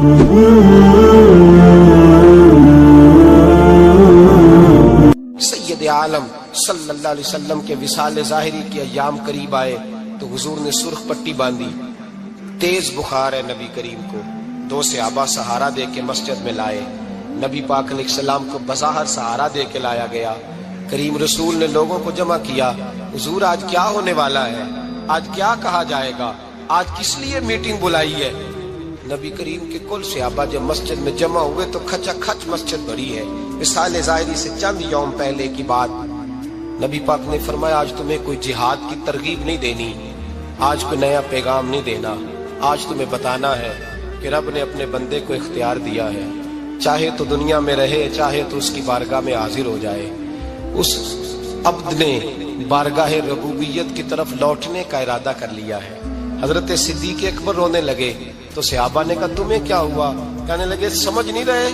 سید عالم صلی اللہ علیہ وسلم کے وصال ظاہری کے ایام قریب آئے تو حضور نے سرخ پٹی باندھی. تیز بخار ہے نبی کریم کو. 2 صحابہ سہارا دے کے مسجد میں لائے. نبی پاک علیہ السلام کو بظاہر سہارا دے کے لایا گیا. کریم رسول نے لوگوں کو جمع کیا. حضور آج کیا ہونے والا ہے؟ آج کیا کہا جائے گا؟ آج کس لیے میٹنگ بلائی ہے؟ نبی کریم کے کل صحابہ جب مسجد میں جمع ہوئے تو کھچا کھچ مسجد بھری ہے. وصال ظاہری سے چند یوم پہلے کی بات. نبی پاک نے فرمایا آج تمہیں کوئی جہاد کی ترغیب نہیں دینی, آج کوئی نیا پیغام نہیں دینا. آج تمہیں بتانا ہے کہ رب نے اپنے بندے کو اختیار دیا ہے, چاہے تو دنیا میں رہے, چاہے تو اس کی بارگاہ میں حاضر ہو جائے. اس عبد نے بارگاہ ربوبیت کی طرف لوٹنے کا ارادہ کر لیا ہے. حضرت صدیق اکبر رونے لگے تو صحابہ نے کہا تمہیں کیا ہوا؟ کہنے لگے سمجھ نہیں رہے,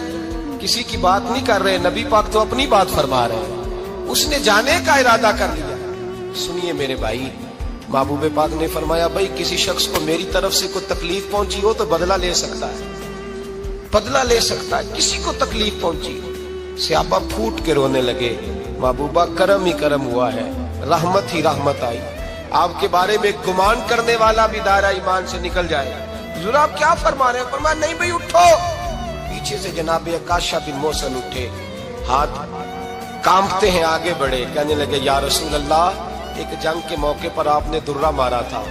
کسی کی بات نہیں کر رہے, نبی پاک تو اپنی بات فرما رہے ہیں. اس نے جانے کا ارادہ کر لیا. سنیے میرے بھائی, محبوب پاک نے فرمایا بھائی کسی شخص کو میری طرف سے کوئی تکلیف پہنچی ہو تو بدلہ لے سکتا ہے, بدلہ لے سکتا ہے. کسی کو تکلیف پہنچی, صحابہ پھوٹ کے رونے لگے. محبوبہ کرم ہی کرم ہوا ہے, رحمت ہی رحمت آئی. آپ کے بارے میں گمان کرنے والا بھی دائرہ ایمان سے نکل جائے. حضور آپ کیا فرما رہے ہیں؟ فرمایا نہیں بھائی اٹھو. پیچھے سے جناب عکاشہ بن محصن اٹھے, ہاتھ کانپتے ہیں, آگے بڑھے, کہنے لگے یا رسول اللہ, ایک جنگ کے موقع پر آپ نے درہ مارا تھا,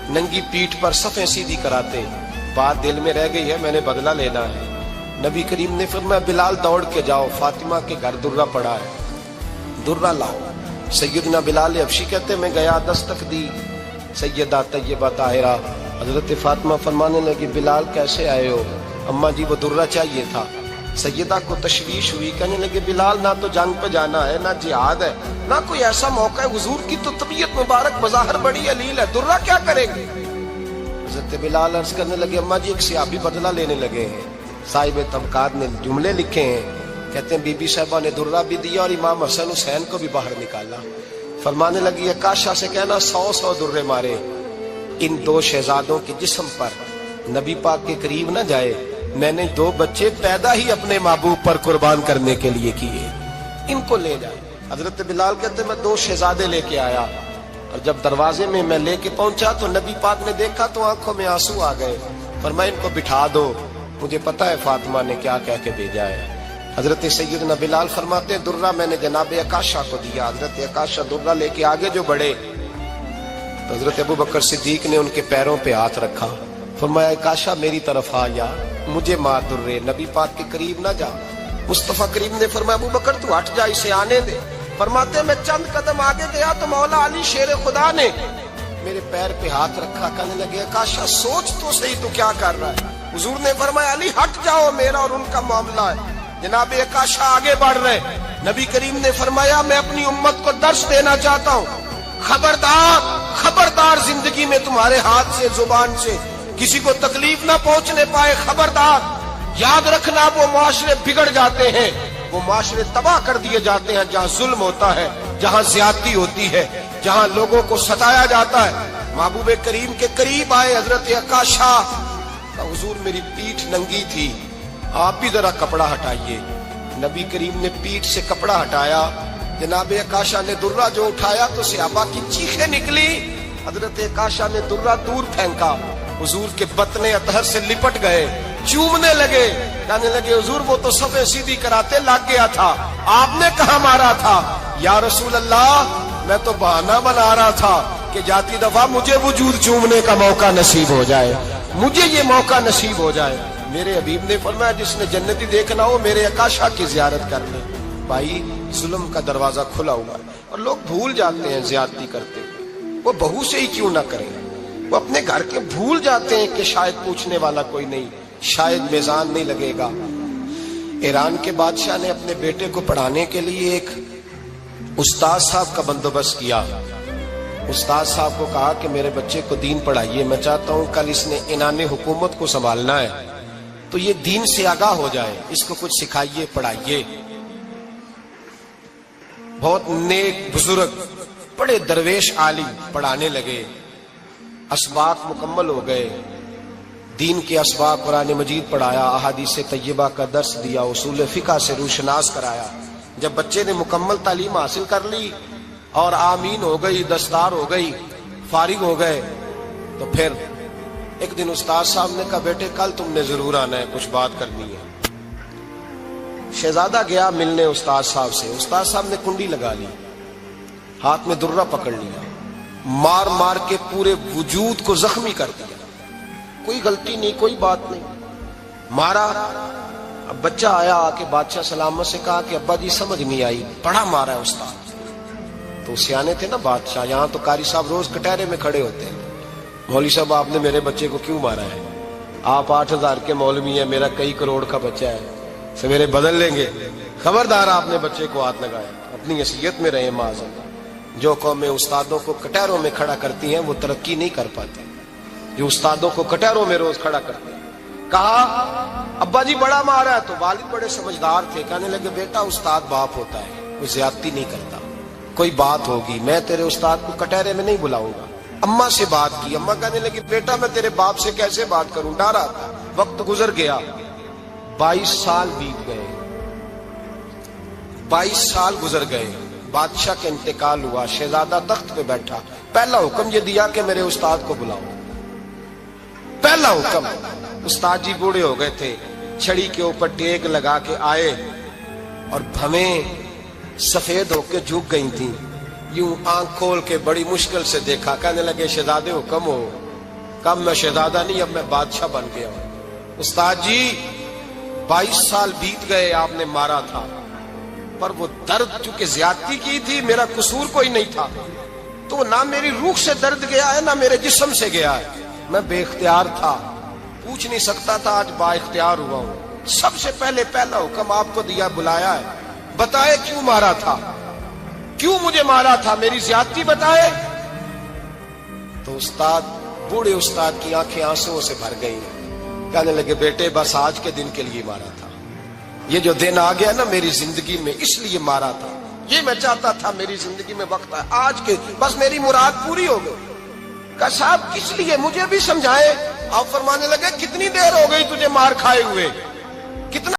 ننگی پیٹھ پر صفیں سیدھی کراتے, بات دل میں رہ گئی ہے, میں نے بدلہ لینا ہے. نبی کریم نے فرمایا بلال دوڑ کے جاؤ, فاطمہ کے گھر درہ پڑا ہے, درہ لاؤ. سیدنا بلال حبشی کہتے میں گیا, دستک دی سیدہ طیبہ طاہرہ. حضرت فاطمہ فرمانے لگی بلال کیسے آئے ہو؟ اماں جی وہ درہ چاہیے تھا. سیدہ کو تشویش ہوئی, کہنے لگے بلال نہ تو جنگ پہ جانا ہے, نہ جہاد ہے, نہ کوئی ایسا موقع ہے. حضور کی تو طبیعت مبارک بظاہر بڑی علیل ہے, درہ کیا کریں گے؟ حضرت بلال عرض کرنے لگے اماں جی ایک صحابی بدلہ لینے لگے ہیں. صاحب طبقات نے جملے لکھے ہیں, کہتے ہیں بی بی صاحبہ نے درہ بھی دیا اور امام حسن حسین کو بھی باہر نکالا. فرمانے لگی عکاشہ سے کہنا 100 درے مارے. ان 2 شہزادوں کے جسم پر نبی پاک کے قریب نہ جائے. میں نے 2 بچے پیدا ہی اپنے محبوب پر قربان کرنے کے لیے کیے, ان کو لے جائے. حضرت بلال کہتے میں 2 شہزادے لے کے آیا, اور جب دروازے میں میں لے کے پہنچا تو نبی پاک نے دیکھا تو آنکھوں میں آنسو آ گئے. فرمایا ان کو بٹھا دو, مجھے پتا ہے فاطمہ نے کیا کہہ کے بھیجا ہے. حضرت سیدنا بلال فرماتے ہیں درہ میں نے جناب عکاشہ کو دیا. حضرت عکاشہ درہ لے کے آگے جو بڑھے تو حضرت ابو بکر صدیق نے ان کے پیروں پہ ہاتھ رکھا. فرمایا عکاشہ میری طرف آ یا, مجھے مار درے, نبی پاک کے قریب نہ جا. مصطفیٰ کریم نے فرمایا ابو بکر تو ہٹ جا, اسے آنے دے. فرماتے ہیں میں چند قدم آگے گیا تو مولا علی شیر خدا نے میرے پیر پہ ہاتھ رکھا. کہنے لگے عکاشہ سوچ تو صحیح تو کیا کر رہا ہے؟ حضور نے فرمایا علی ہٹ جاؤ, میرا اور ان کا معاملہ ہے. جناب عکاشہ آگے بڑھ رہے. نبی کریم نے فرمایا میں اپنی امت کو درس دینا چاہتا ہوں, خبردار خبردار زندگی میں تمہارے ہاتھ سے زبان سے کسی کو تکلیف نہ پہنچنے پائے. خبردار یاد رکھنا وہ معاشرے بگڑ جاتے ہیں, وہ معاشرے تباہ کر دیے جاتے ہیں جہاں ظلم ہوتا ہے, جہاں زیادتی ہوتی ہے, جہاں لوگوں کو ستایا جاتا ہے. محبوب کریم کے قریب آئے حضرت عکاشہ, حضور میری پیٹھ ننگی تھی, آپ بھی ذرا کپڑا ہٹائیے. نبی کریم نے پیٹھ سے کپڑا ہٹایا. جناب عکاشہ نے درہ جو اٹھایا تو صحابہ کی چیخیں نکلی. حضرت عکاشہ نے درہ دور پھینکا, حضور کے بطن اطہر سے لپٹ گئے, چومنے لگے. کہنے لگے حضور وہ تو صفیں سیدھی کراتے لگ گیا تھا, آپ نے کہاں مارا تھا؟ یا رسول اللہ میں تو بہانہ بنا رہا تھا کہ جاتی دفعہ مجھے وجود چومنے کا موقع نصیب ہو جائے, مجھے یہ موقع نصیب ہو جائے. میرے حبیب نے فرمایا جس نے جنتی دیکھنا ہو میرے عکاشہ کی زیارت کر لے. بھائی ظلم کا دروازہ کھلا ہوا ہے اور لوگ بھول جاتے ہیں زیادتی کرتے ہیں. وہ بہو سے ہی کیوں نہ کریں, وہ اپنے گھر کے بھول جاتے ہیں کہ شاید پوچھنے والا کوئی نہیں, شاید میزان نہیں لگے گا. ایران کے بادشاہ نے اپنے بیٹے کو پڑھانے کے لیے ایک استاد صاحب کا بندوبست کیا. استاد صاحب کو کہا کہ میرے بچے کو دین پڑھائیے, میں چاہتا ہوں کل اس نے عنان حکومت کو سنبھالنا ہے تو یہ دین سے آگاہ ہو جائے, اس کو کچھ سکھائیے پڑھائیے. بہت نیک بزرگ بڑے درویش عالم پڑھانے لگے. اسباق مکمل ہو گئے, دین کے اسباق قرآن مجید پڑھایا، احادیث طیبہ کا درس دیا، اصول فقہ سے روشناس کرایا۔ جب بچے نے مکمل تعلیم حاصل کر لی اور آمین ہو گئی، دستار ہو گئی، فارغ ہو گئے، تو پھر ایک دن استاد صاحب نے کہا بیٹے کل تم نے ضرور آنا ہے، کچھ بات کرنی ہے۔ شہزادہ گیا ملنے استاد صاحب سے، استاد صاحب نے کنڈی لگا لی، ہاتھ میں درہ پکڑ لیا، مار مار کے پورے وجود کو زخمی کر دیا، کوئی غلطی نہیں، کوئی بات نہیں، مارا۔ اب بچہ آیا آ کے بادشاہ سلامت سے کہا کہ ابا جی سمجھ نہیں آئی، بڑا مارا ہے استاد۔ تو سیانے تھے نا بادشاہ، یہاں تو قاری صاحب روز کٹہرے میں کھڑے ہوتے ہیں، مولوی صاحب آپ نے میرے بچے کو کیوں مارا ہے؟ آپ 8,000 کے مولوی ہیں، میرا کئی کروڑ کا بچہ ہے، سویرے بدل لیں گے، خبردار آپ نے بچے کو ہاتھ لگایا، اپنی حیثیت میں رہے معاذ۔ جو قومیں استادوں کو کٹہروں میں کھڑا کرتی ہیں وہ ترقی نہیں کر پاتی، جو استادوں کو کٹہروں میں روز کھڑا کرتے ہیں۔ کہا ابا جی بڑا مارا ہے، تو والد بڑے سمجھدار تھے، کہنے لگے بیٹا استاد باپ ہوتا ہے، وہ زیادتی نہیں کرتا، کوئی بات ہوگی میں تیرے استاد کو کٹہرے میں نہیں بلاؤں گا۔ اماں سے بات کی، اماں کہنے لگی بیٹا میں تیرے باپ سے کیسے بات کروں، ڈرا تھا۔ وقت گزر گیا، 22 سال بیت گئے، 22 سال گزر گئے، بادشاہ کا انتقال ہوا، شہزادہ تخت پہ بیٹھا، پہلا حکم یہ دیا کہ میرے استاد کو بلاؤ، پہلا حکم۔ استاد جی بوڑھے ہو گئے تھے، چھڑی کے اوپر ٹیک لگا کے آئے اور بھویں سفید ہو کے جھک گئی تھیں، یوں آنکھ کھول کے بڑی مشکل سے دیکھا، کہنے لگے شہزادے حکم ہو۔ کب میں شہزادہ نہیں، اب میں بادشاہ بن گیا ہوں۔ استاد جی 22 سال بیت گئے، آپ نے مارا تھا، پر وہ درد چونکہ زیادتی کی تھی، میرا قصور کوئی نہیں تھا، تو نہ میری روح سے درد گیا ہے نہ میرے جسم سے گیا ہے، میں بے اختیار تھا، پوچھ نہیں سکتا تھا، آج با اختیار ہوا ہوں۔ سب سے پہلے پہلا حکم آپ کو دیا، بلایا ہے، بتائے کیوں مارا تھا، کیوں مجھے مارا تھا، میری زیادتی بتائے۔ تو استاد، بوڑھے استاد کی آنکھیں آنسوں سے بھر گئی، کہنے لگے بیٹے بس آج کے دن کے لیے مارا تھا، یہ جو دن آ گیا نا میری زندگی میں اس لیے مارا تھا، یہ میں چاہتا تھا میری زندگی میں وقت آئے، آج کے بس میری مراد پوری ہو گئی۔ کہا صاحب کس لیے، مجھے بھی سمجھائے۔ آپ فرمانے لگے کتنی دیر ہو گئی تجھے مار کھائے ہوئے، کتنا